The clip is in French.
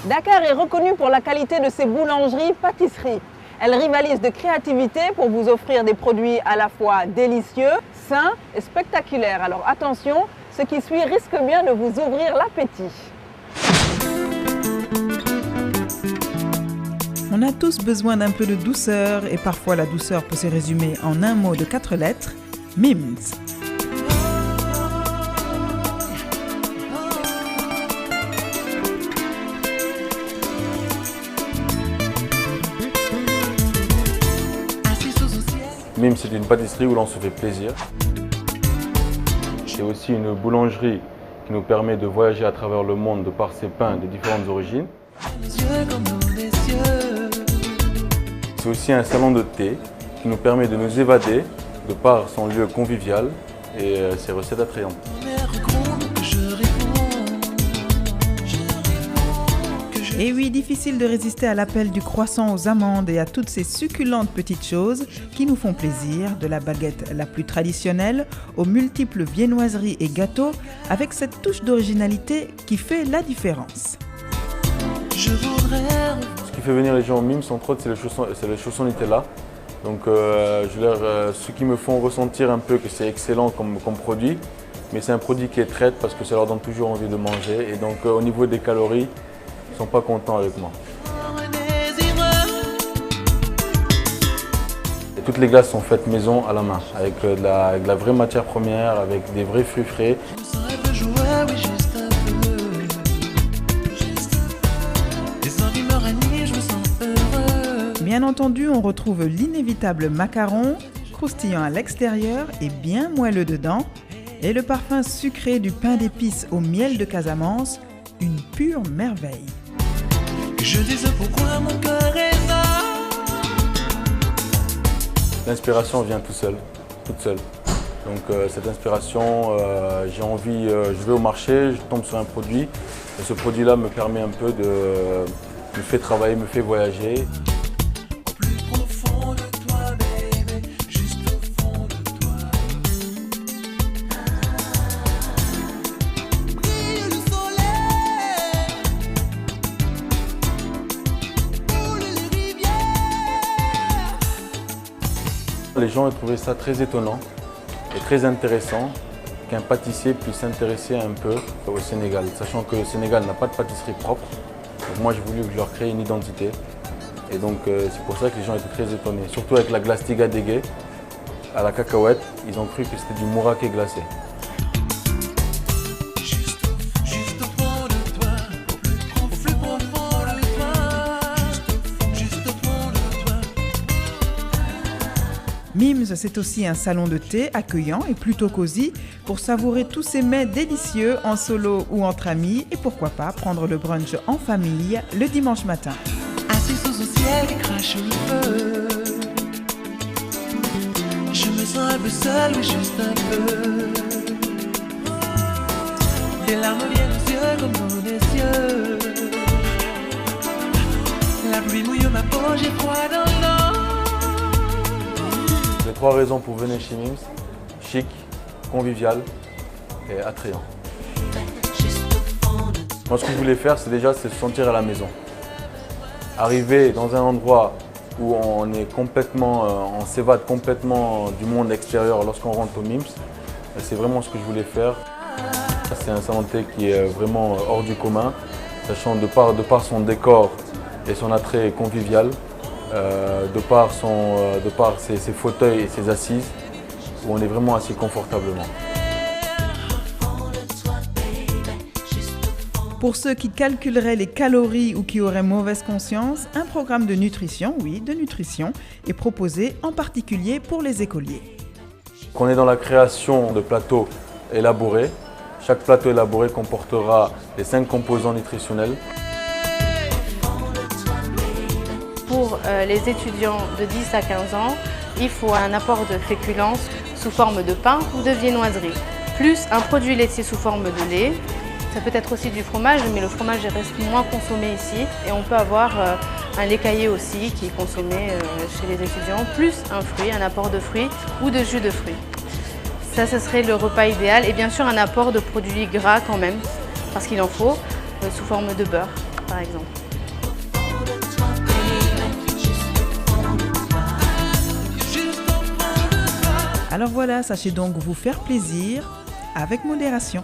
Dakar est reconnue pour la qualité de ses boulangeries-pâtisseries. Elle rivalise de créativité pour vous offrir des produits à la fois délicieux, sains et spectaculaires. Alors attention, ce qui suit risque bien de vous ouvrir l'appétit. On a tous besoin d'un peu de douceur et parfois la douceur peut se résumer en un mot de 4 lettres, Mims. Mims, c'est une pâtisserie où l'on se fait plaisir. C'est aussi une boulangerie qui nous permet de voyager à travers le monde de par ses pains de différentes origines. C'est aussi un salon de thé qui nous permet de nous évader de par son lieu convivial et ses recettes attrayantes. Et oui, difficile de résister à l'appel du croissant aux amandes et à toutes ces succulentes petites choses qui nous font plaisir, de la baguette la plus traditionnelle aux multiples viennoiseries et gâteaux, avec cette touche d'originalité qui fait la différence. Ce qui fait venir les gens au Mims, entre autres, c'est les chaussons Nutella. Donc, ceux qui me font ressentir un peu que c'est excellent comme produit, mais c'est un produit qui est traite parce que ça leur donne toujours envie de manger. Et donc, au niveau des calories, ils ne sont pas contents avec moi. Et toutes les glaces sont faites maison à la main, avec de la vraie matière première, avec des vrais fruits frais. Bien entendu, on retrouve l'inévitable macaron, croustillant à l'extérieur et bien moelleux dedans, et le parfum sucré du pain d'épices au miel de Casamance, une pure merveille. Je dis pourquoi mon cœur est là. L'inspiration vient toute seule. Donc cette inspiration, j'ai envie, je vais au marché, je tombe sur un produit, et ce produit-là me permet un peu me fait travailler, me fait voyager. Les gens ont trouvé ça très étonnant et très intéressant qu'un pâtissier puisse s'intéresser un peu au Sénégal, sachant que le Sénégal n'a pas de pâtisserie propre. Donc moi j'ai voulu que je leur crée une identité et donc c'est pour ça que les gens étaient très étonnés. Surtout avec la glace tigadégué à la cacahuète, ils ont cru que c'était du mouraké glacé. Mims, c'est aussi un salon de thé accueillant et plutôt cosy pour savourer tous ces mets délicieux en solo ou entre amis et pourquoi pas prendre le brunch en famille le dimanche matin. Assis sous un ciel qui crache le feu, je me sens un peu seul, mais juste un peu. Des larmes viennent aux yeux comme dans des cieux. La pluie mouille ma peau, j'ai froid dans l'eau. Les 3 raisons pour venir chez Mims: chic, convivial et attrayant. Moi, ce que je voulais faire, c'est se sentir à la maison. Arriver dans un endroit où on s'évade complètement du monde extérieur lorsqu'on rentre au Mims, c'est vraiment ce que je voulais faire. C'est un salon de thé qui est vraiment hors du commun, sachant de par son décor et son attrait convivial. De par ses fauteuils et ses assises, où on est vraiment assis confortablement. Pour ceux qui calculeraient les calories ou qui auraient mauvaise conscience, un programme de nutrition, est proposé en particulier pour les écoliers. On est dans la création de plateaux élaborés. Chaque plateau élaboré comportera les 5 composants nutritionnels. Pour les étudiants de 10 à 15 ans, il faut un apport de féculents sous forme de pain ou de viennoiserie, plus un produit laitier sous forme de lait. Ça peut être aussi du fromage, mais le fromage reste moins consommé ici. Et on peut avoir un lait caillé aussi qui est consommé chez les étudiants, plus un fruit, un apport de fruits ou de jus de fruits. Ça, ce serait le repas idéal. Et bien sûr, un apport de produits gras quand même, parce qu'il en faut, sous forme de beurre. par exemple. Alors voilà, sachez donc vous faire plaisir avec modération.